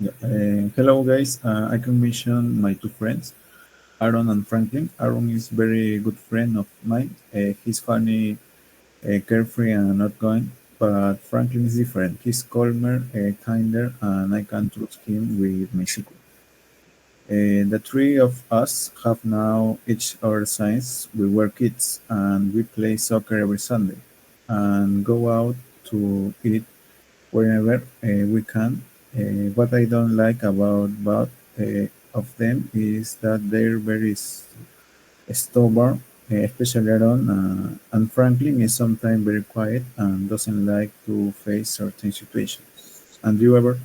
Yeah. Hello, guys. I can mention my two friends, Aaron and Franklin. Aaron is very good friend of mine. He's funny, carefree, and outgoing. But Franklin is different. He's calmer, kinder, and I can trust him with my secret. The three of us have now each our signs. We were kids, and we play soccer every Sunday, and go out to eat wherever we can. What I don't like about both of them is that they're very stubborn, especially Aaron, and Franklin is sometimes very quiet and doesn't like to face certain situations. And you ever?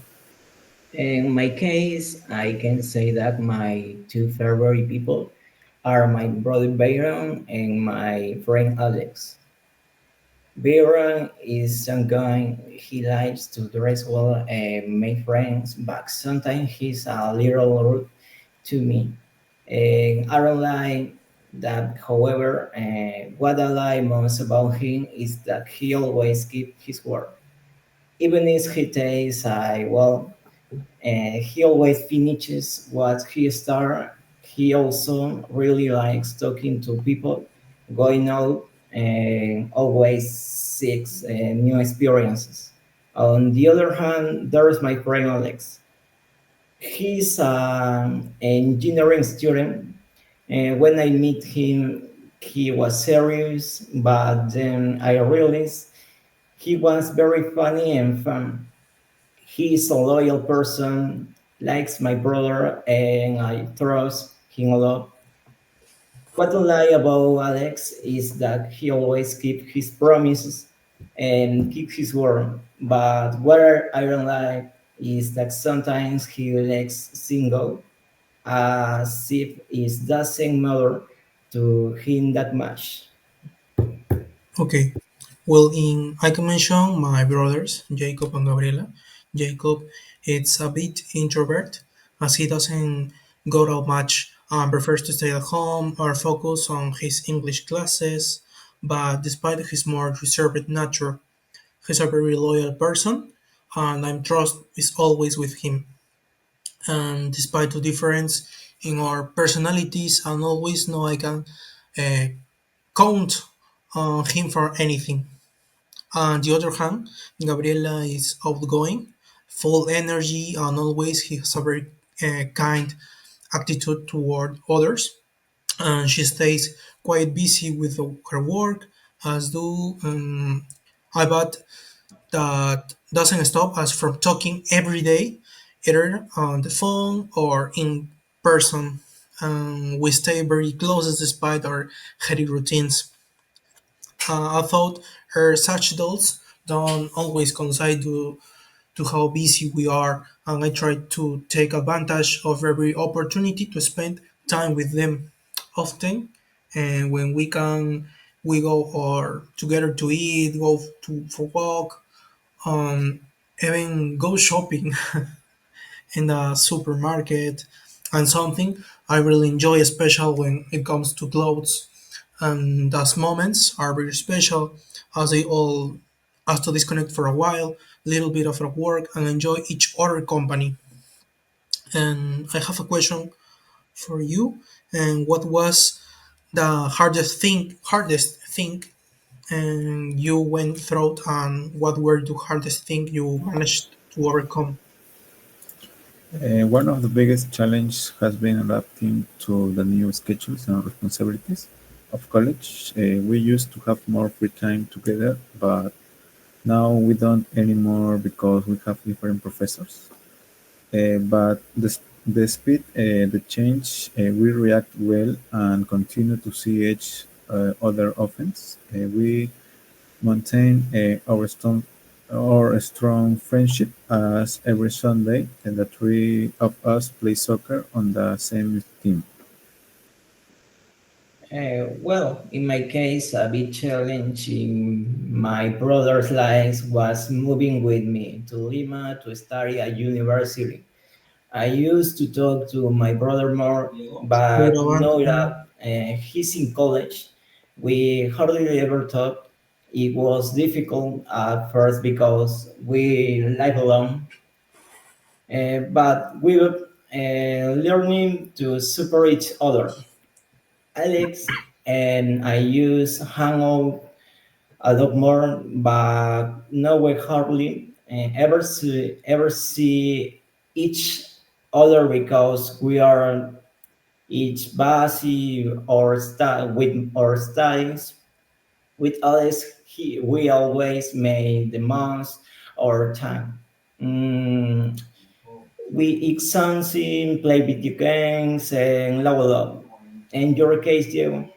In my case, I can say that my two favorite people are my brother Byron and my friend Alex. Byron is some guy, he likes to dress well and make friends, but sometimes he's a little rude to me. And I don't like that, however, what I like most about him is that he always keeps his word. Even if he takes, he always finishes what he started. He also really likes talking to people, going out, and always seeks new experiences. On the other hand, there's my friend Alex. He's an engineering student, and when I meet him, he was serious, but then I realized he was very funny and fun. He's a loyal person, likes my brother, and I trust him a lot. What I like about Alex is that he always keeps his promises and keep his word. But what I don't like is that sometimes he lets single as if it doesn't matter to him that much. Okay. Well, in I can mention my brothers, Jacob and Gabriela. Jacob, it's a bit introvert, as he doesn't go out much and prefers to stay at home or focus on his English classes. But despite his more reserved nature, he's a very loyal person, and I'm trust is always with him. And despite the difference in our personalities, I always know I can uh, count on him for anything. On the other hand, Gabriela is outgoing, full energy, and always he has a very kind attitude toward others. And she stays quite busy with her work, as do I, but that doesn't stop us from talking every day, either on the phone or in person. We stay very close despite our heady routines. I thought her such dolls don't always coincide to how busy we are, and I try to take advantage of every opportunity to spend time with them. Often, and when we can, we go or together to eat, go to for walk, um, even go shopping in the supermarket, and something I really enjoy, especially when it comes to clothes. And those moments are very special as they all us to disconnect for a while, little bit of our work, and enjoy each other company. And I have a question for you. And what was the hardest thing you went through, and what were the hardest thing you managed to overcome? One of the biggest challenges has been adapting to the new schedules and responsibilities of college. We used to have more free time together, but now we don't anymore because we have different professors. But the speed, the change, we react well and continue to see each other often. We maintain our strong friendship as every Sunday and the three of us play soccer on the same team. In my case, a big challenge in my brother's life was moving with me to Lima to study at university. I used to talk to my brother more, but now that he's in college, we hardly ever talk. It was difficult at first because we live alone, but we're learning to support each other. Alex and I use Hangout a lot more, but no, we hardly ever see each other because we are each busy or with our studies. With Alex, we always make the most our time. Mm, we eat something, play video games, and level up. In your case, Diego.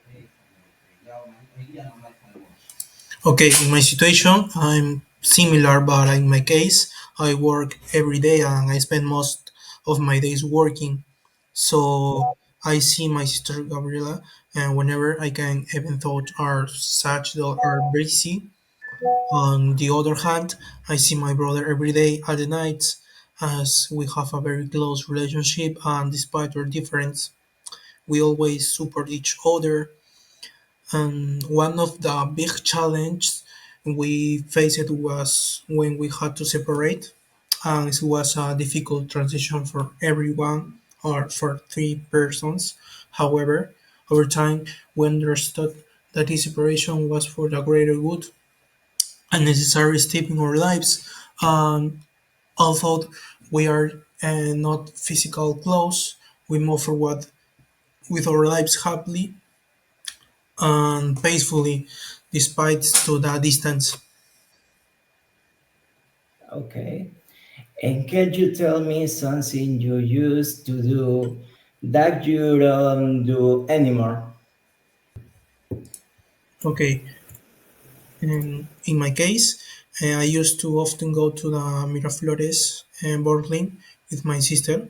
Okay, in my situation, I'm similar, but in my case, I work every day and I spend most of my days working. So I see my sister Gabriela, and whenever I can, even though are such that are busy. On the other hand, I see my brother every day at the night, as we have a very close relationship, and despite our difference, we always support each other. And one of the big challenges we faced was when we had to separate, and it was a difficult transition for everyone or for three persons. However, over time, we understood that this separation was for the greater good and necessary step in our lives. And although we are not physical close, we move forward with our lives happily and peacefully despite to the distance. Okay. And can you tell me something you used to do that you don't do anymore? Okay, in my case, I used to often go to the Miraflores and Brooklyn with my sister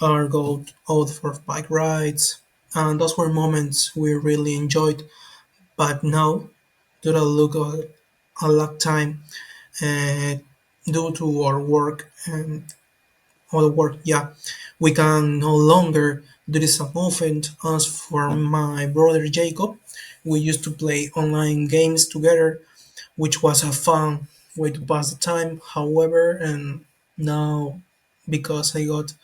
or go out for bike rides. And those were moments we really enjoyed. But now, due to look a lack time uh, due to our work and other work, yeah, we can no longer do this so often. As for my brother Jacob, we used to play online games together, which was a fun way to pass the time. However, and now because I got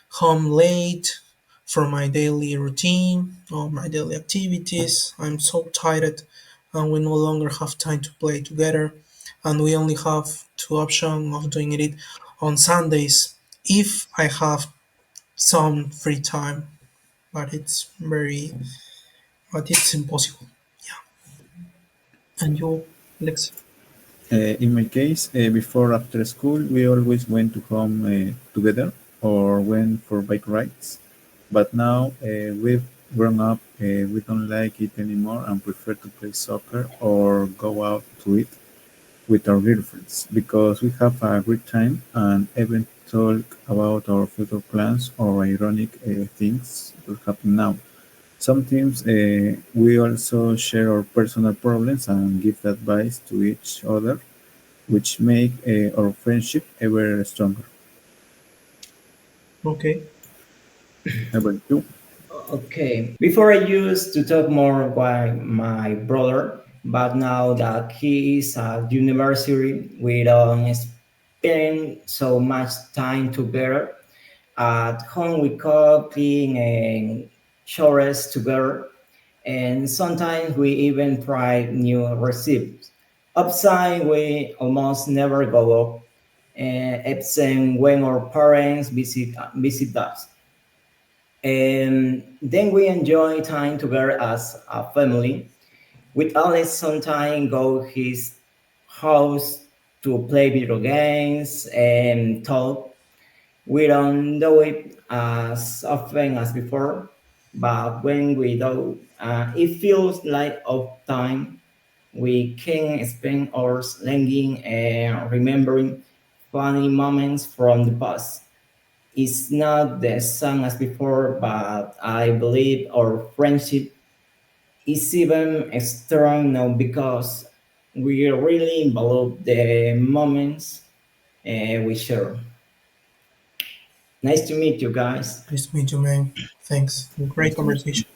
home late from my daily routine or my daily activities, I'm so tired and we no longer have time to play together. And we only have two options of doing it on Sundays if I have some free time, but it's impossible. Yeah. And you, Alex? In my case, before after school, we always went to home together or went for bike rides. But now we've grown up, we don't like it anymore and prefer to play soccer or go out to eat with our girlfriends because we have a great time and even talk about our future plans or ironic things that happen now. Sometimes we also share our personal problems and give advice to each other, which make our friendship ever stronger. Okay. Ever too. Okay. Before I used to talk more with my brother, but now that he is at university, we don't spend so much time together. At home, we cook, clean, and chores together, and sometimes we even try new recipes. Outside, we almost never go up, except when our parents visit us. And then we enjoy time together as a family. With Alex, sometimes go his house to play video games and talk. We don't do it as often as before, but when we do, it feels like of time. We can spend hours thinking and remembering funny moments from the past. It's not the same as before, but I believe our friendship is even strong now because we really value the moments we share. Nice to meet you guys. Nice to meet you, man. Thanks. Great Nice to meet you. conversation.